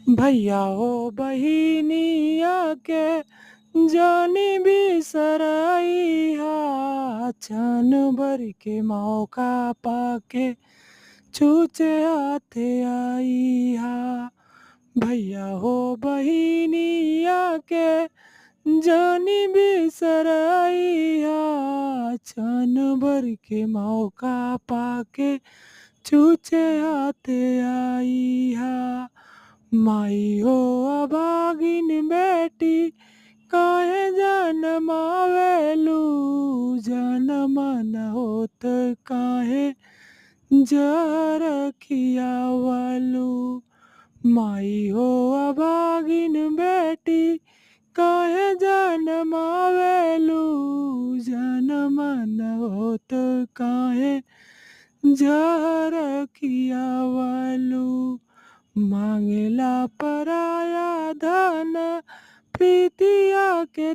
भैया हो बहिनिया के जानी बिसरइहा क्षण भर के मौका पाके छूचे हाथे आईहा। भैया हो बहिनिया के जानी बिसरइहा क्षण भर के मौका पाके छूचे हाथे आईहा। माई हो अभागिन बेटी काहे जनमावेलू जनम न होत काहे जहर खियावलू। माई हो अभागिन बेटी काहे जनमावेलू जनम न होत काहे जहर खियावलू। मांगेला पराया धन प्रीतिया के